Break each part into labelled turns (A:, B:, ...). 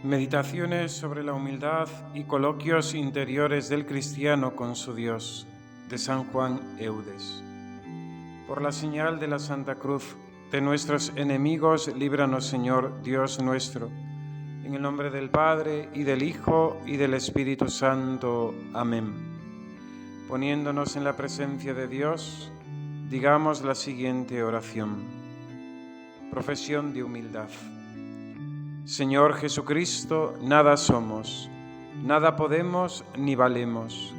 A: Meditaciones sobre la humildad y coloquios interiores del cristiano con su Dios, de San Juan Eudes. Por la señal de la Santa Cruz de nuestros enemigos, líbranos, Señor, Dios nuestro. En el nombre del Padre, y del Hijo, y del Espíritu Santo. Amén. Poniéndonos en la presencia de Dios, digamos la siguiente oración. Profesión de humildad. Señor Jesucristo, nada somos, nada podemos ni valemos,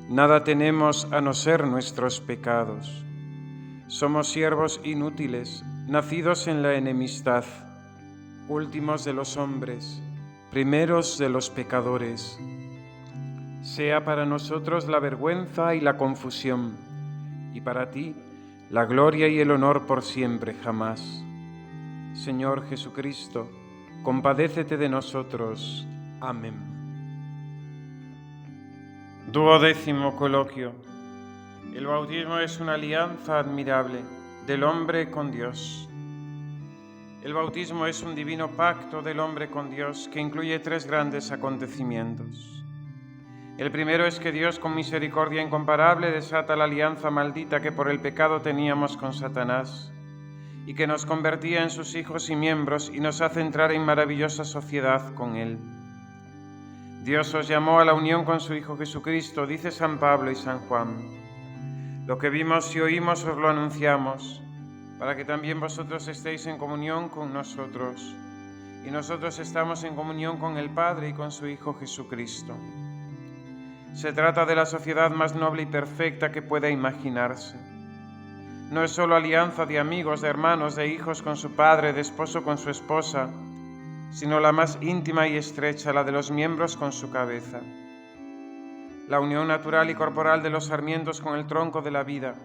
A: nada tenemos a no ser nuestros pecados. Somos siervos inútiles, nacidos en la enemistad, últimos de los hombres, primeros de los pecadores. Sea para nosotros la vergüenza y la confusión, y para ti la gloria y el honor por siempre jamás. Señor Jesucristo, compadécete de nosotros. Amén. 12º coloquio. El bautismo es una alianza admirable del hombre con Dios. El bautismo es un divino pacto del hombre con Dios que incluye 3 grandes acontecimientos. El primero es que Dios, con misericordia incomparable, desata la alianza maldita que por el pecado teníamos con Satanás, y que nos convertía en sus hijos y miembros y nos hace entrar en maravillosa sociedad con Él. Dios os llamó a la unión con su Hijo Jesucristo, dice San Pablo y San Juan. Lo que vimos y oímos os lo anunciamos, para que también vosotros estéis en comunión con nosotros. Y nosotros estamos en comunión con el Padre y con su Hijo Jesucristo. Se trata de la sociedad más noble y perfecta que pueda imaginarse. No es solo alianza de amigos, de hermanos, de hijos con su padre, de esposo con su esposa, sino la más íntima y estrecha, la de los miembros con su cabeza. La unión natural y corporal de los sarmientos con el tronco de la vida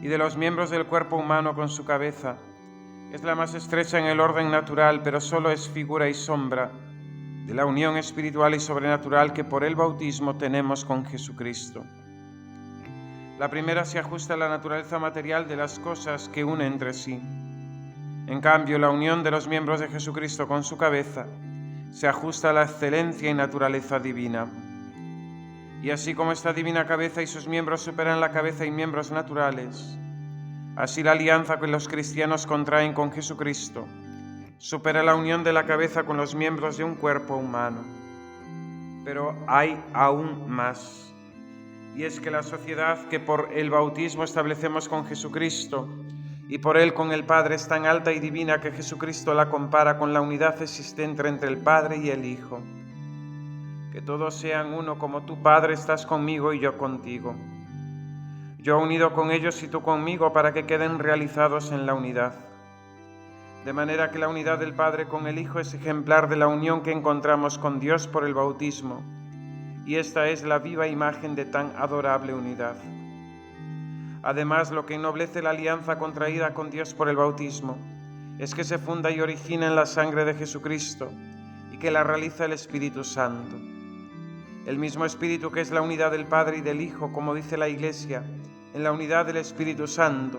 A: y de los miembros del cuerpo humano con su cabeza es la más estrecha en el orden natural, pero solo es figura y sombra de la unión espiritual y sobrenatural que por el bautismo tenemos con Jesucristo. La primera se ajusta a la naturaleza material de las cosas que une entre sí. En cambio, la unión de los miembros de Jesucristo con su cabeza se ajusta a la excelencia y naturaleza divina. Y así como esta divina cabeza y sus miembros superan la cabeza y miembros naturales, así la alianza que los cristianos contraen con Jesucristo supera la unión de la cabeza con los miembros de un cuerpo humano. Pero hay aún más. Y es que la sociedad que por el bautismo establecemos con Jesucristo y por él con el Padre es tan alta y divina que Jesucristo la compara con la unidad existente entre el Padre y el Hijo. Que todos sean uno como tú, Padre, estás conmigo y yo contigo. Yo unido con ellos y tú conmigo para que queden realizados en la unidad. De manera que la unidad del Padre con el Hijo es ejemplar de la unión que encontramos con Dios por el bautismo. Y esta es la viva imagen de tan adorable unidad. Además, lo que ennoblece la alianza contraída con Dios por el bautismo es que se funda y origina en la sangre de Jesucristo y que la realiza el Espíritu Santo. El mismo Espíritu que es la unidad del Padre y del Hijo, como dice la Iglesia, en la unidad del Espíritu Santo,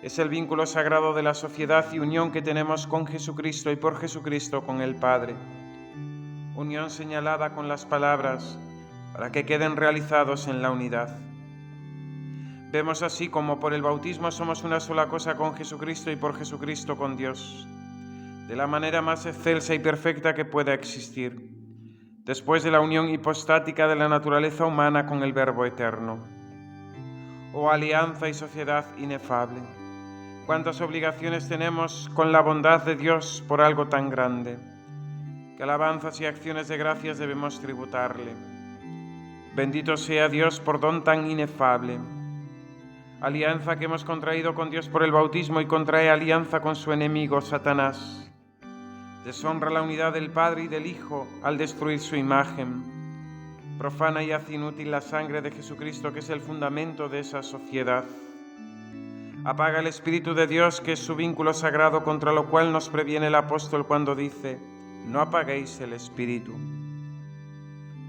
A: es el vínculo sagrado de la sociedad y unión que tenemos con Jesucristo y por Jesucristo con el Padre. Unión señalada con las palabras para que queden realizados en la unidad. Vemos así como por el bautismo somos una sola cosa con Jesucristo y por Jesucristo con Dios, de la manera más excelsa y perfecta que pueda existir, después de la unión hipostática de la naturaleza humana con el Verbo eterno. Oh alianza y sociedad inefable, cuántas obligaciones tenemos con la bondad de Dios por algo tan grande. Que alabanzas y acciones de gracias debemos tributarle. Bendito sea Dios por don tan inefable. Alianza que hemos contraído con Dios por el bautismo y contrae alianza con su enemigo, Satanás. Deshonra la unidad del Padre y del Hijo al destruir su imagen. Profana y hace inútil la sangre de Jesucristo, que es el fundamento de esa sociedad. Apaga el Espíritu de Dios, que es su vínculo sagrado, contra lo cual nos previene el apóstol cuando dice: no apaguéis el Espíritu.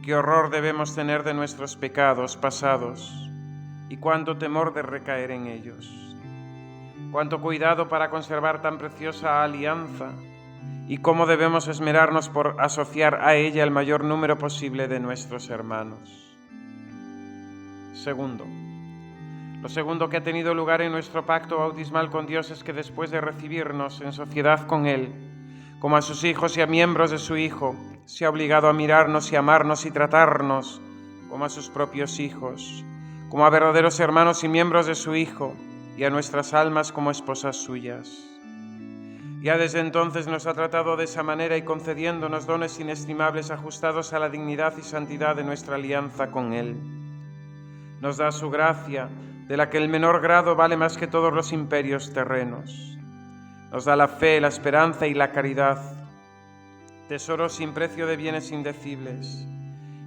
A: Qué horror debemos tener de nuestros pecados pasados y cuánto temor de recaer en ellos. Cuánto cuidado para conservar tan preciosa alianza y cómo debemos esmerarnos por asociar a ella el mayor número posible de nuestros hermanos. Segundo, lo segundo que ha tenido lugar en nuestro pacto bautismal con Dios es que después de recibirnos en sociedad con Él, como a sus hijos y a miembros de su Hijo, se ha obligado a mirarnos y amarnos y tratarnos como a sus propios hijos, como a verdaderos hermanos y miembros de su Hijo, y a nuestras almas como esposas suyas. Ya desde entonces nos ha tratado de esa manera y concediéndonos dones inestimables ajustados a la dignidad y santidad de nuestra alianza con Él. Nos da su gracia, de la que el menor grado vale más que todos los imperios terrenos. Nos da la fe, la esperanza y la caridad, tesoros sin precio de bienes indecibles,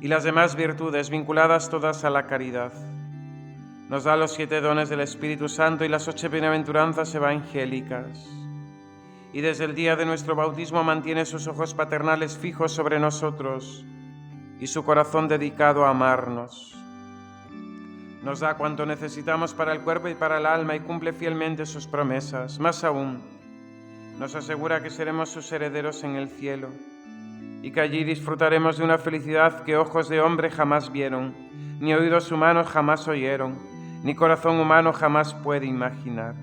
A: y las demás virtudes vinculadas todas a la caridad. Nos da los 7 dones del Espíritu Santo y las 8 bienaventuranzas evangélicas. Y desde el día de nuestro bautismo mantiene sus ojos paternales fijos sobre nosotros y su corazón dedicado a amarnos. Nos da cuanto necesitamos para el cuerpo y para el alma y cumple fielmente sus promesas. Más aún, nos asegura que seremos sus herederos en el cielo y que allí disfrutaremos de una felicidad que ojos de hombre jamás vieron, ni oídos humanos jamás oyeron, ni corazón humano jamás puede imaginar.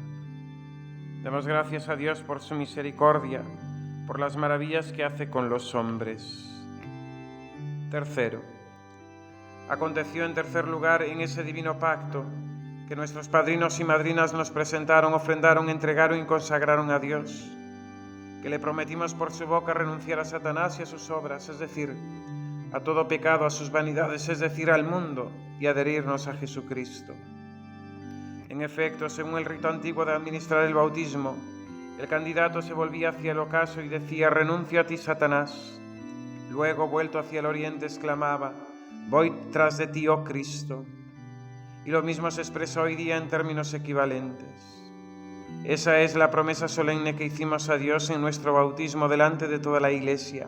A: Demos gracias a Dios por su misericordia, por las maravillas que hace con los hombres. Tercero, aconteció en tercer lugar en ese divino pacto que nuestros padrinos y madrinas nos presentaron, ofrendaron, entregaron y consagraron a Dios, que le prometimos por su boca renunciar a Satanás y a sus obras, es decir, a todo pecado, a sus vanidades, es decir, al mundo, y adherirnos a Jesucristo. En efecto, según el rito antiguo de administrar el bautismo, el candidato se volvía hacia el ocaso y decía: renuncio a ti, Satanás. Luego, vuelto hacia el oriente, exclamaba: voy tras de ti, oh Cristo. Y lo mismo se expresa hoy día en términos equivalentes. Esa es la promesa solemne que hicimos a Dios en nuestro bautismo delante de toda la Iglesia.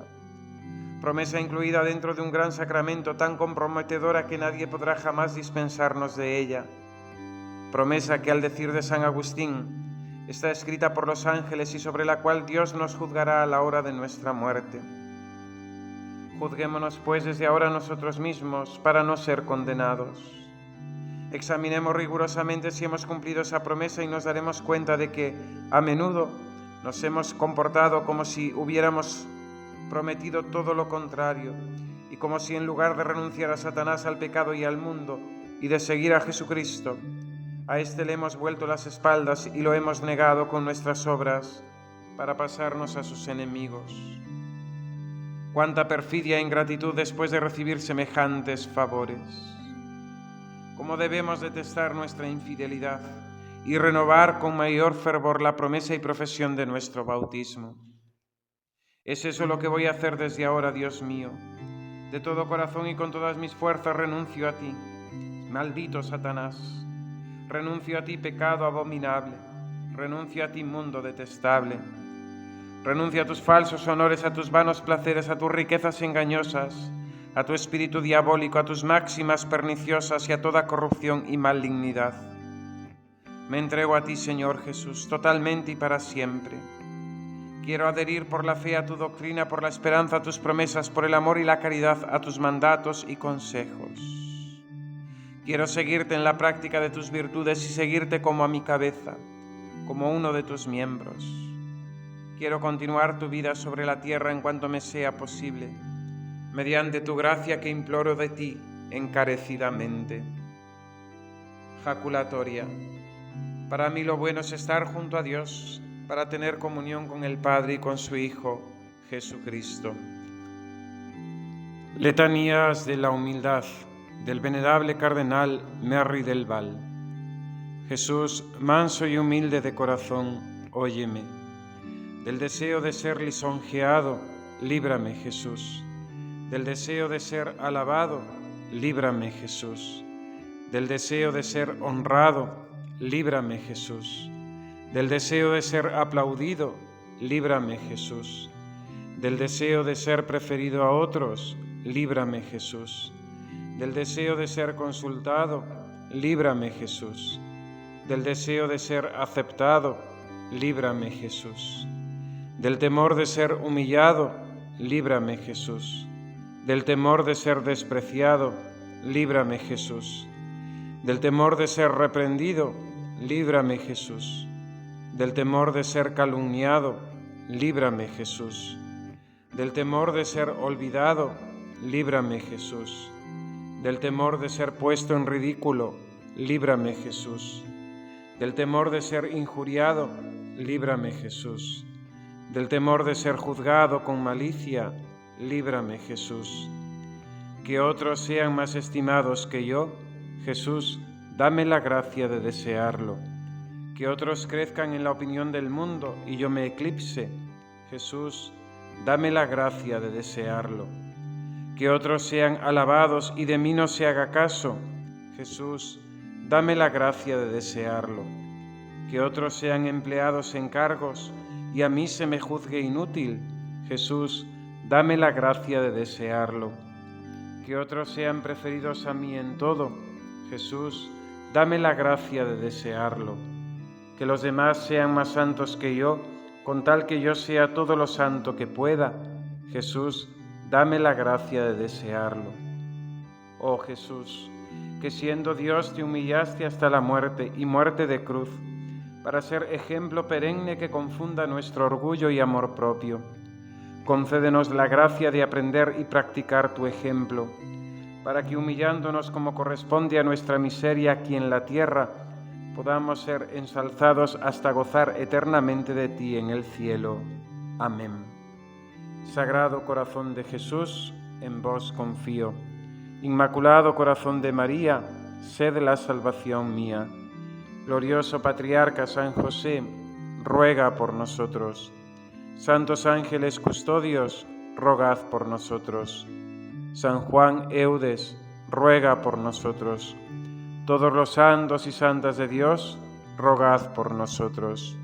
A: Promesa incluida dentro de un gran sacramento tan comprometedora que nadie podrá jamás dispensarnos de ella. Promesa que, al decir de San Agustín, está escrita por los ángeles y sobre la cual Dios nos juzgará a la hora de nuestra muerte. Juzguémonos pues desde ahora nosotros mismos para no ser condenados. Examinemos rigurosamente si hemos cumplido esa promesa y nos daremos cuenta de que, a menudo, nos hemos comportado como si hubiéramos prometido todo lo contrario y como si en lugar de renunciar a Satanás, al pecado y al mundo y de seguir a Jesucristo, a éste le hemos vuelto las espaldas y lo hemos negado con nuestras obras para pasarnos a sus enemigos. Cuánta perfidia e ingratitud después de recibir semejantes favores. Cómo debemos detestar nuestra infidelidad y renovar con mayor fervor la promesa y profesión de nuestro bautismo. Es eso lo que voy a hacer desde ahora, Dios mío. De todo corazón y con todas mis fuerzas renuncio a ti, maldito Satanás. Renuncio a ti, pecado abominable. Renuncio a ti, mundo detestable. Renuncio a tus falsos honores, a tus vanos placeres, a tus riquezas engañosas, a tu espíritu diabólico, a tus máximas perniciosas y a toda corrupción y malignidad. Me entrego a ti, Señor Jesús, totalmente y para siempre. Quiero adherir por la fe a tu doctrina, por la esperanza a tus promesas, por el amor y la caridad a tus mandatos y consejos. Quiero seguirte en la práctica de tus virtudes y seguirte como a mi cabeza, como uno de tus miembros. Quiero continuar tu vida sobre la tierra en cuanto me sea posible, mediante tu gracia que imploro de ti encarecidamente. Jaculatoria. Para mí lo bueno es estar junto a Dios, para tener comunión con el Padre y con su Hijo, Jesucristo. Letanías de la humildad del venerable cardenal Merry del Val. Jesús, manso y humilde de corazón, óyeme. Del deseo de ser lisonjeado, líbrame, Jesús. Del deseo de ser alabado, líbrame, Jesús. Del deseo de ser honrado, líbrame, Jesús. Del deseo de ser aplaudido, líbrame, Jesús. Del deseo de ser preferido a otros, líbrame, Jesús. Del deseo de ser consultado, líbrame, Jesús. Del deseo de ser aceptado, líbrame, Jesús. Del temor de ser humillado, líbrame, Jesús. Del temor de ser despreciado, líbrame, Jesús. Del temor de ser reprendido, líbrame, Jesús. Del temor de ser calumniado, líbrame, Jesús. Del temor de ser olvidado, líbrame, Jesús. Del temor de ser puesto en ridículo, líbrame, Jesús. Del temor de ser injuriado, líbrame, Jesús. Del temor de ser juzgado con malicia, líbrame, Jesús. Que otros sean más estimados que yo, Jesús, dame la gracia de desearlo. Que otros crezcan en la opinión del mundo y yo me eclipse, Jesús, dame la gracia de desearlo. Que otros sean alabados y de mí no se haga caso, Jesús, dame la gracia de desearlo. Que otros sean empleados en cargos y a mí se me juzgue inútil, Jesús, dame la gracia de desearlo. Que otros sean preferidos a mí en todo, Jesús, dame la gracia de desearlo. Que los demás sean más santos que yo, con tal que yo sea todo lo santo que pueda, Jesús, dame la gracia de desearlo. Oh Jesús, que siendo Dios te humillaste hasta la muerte y muerte de cruz, para ser ejemplo perenne que confunda nuestro orgullo y amor propio. Concédenos la gracia de aprender y practicar tu ejemplo, para que humillándonos como corresponde a nuestra miseria aquí en la tierra, podamos ser ensalzados hasta gozar eternamente de ti en el cielo. Amén. Sagrado corazón de Jesús, en vos confío. Inmaculado corazón de María, sed la salvación mía. Glorioso Patriarca San José, ruega por nosotros. Santos ángeles custodios, rogad por nosotros. San Juan Eudes, ruega por nosotros. Todos los santos y santas de Dios, rogad por nosotros.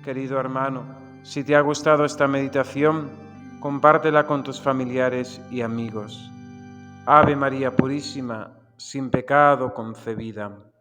A: Querido hermano, si te ha gustado esta meditación, compártela con tus familiares y amigos. Ave María Purísima, sin pecado concebida.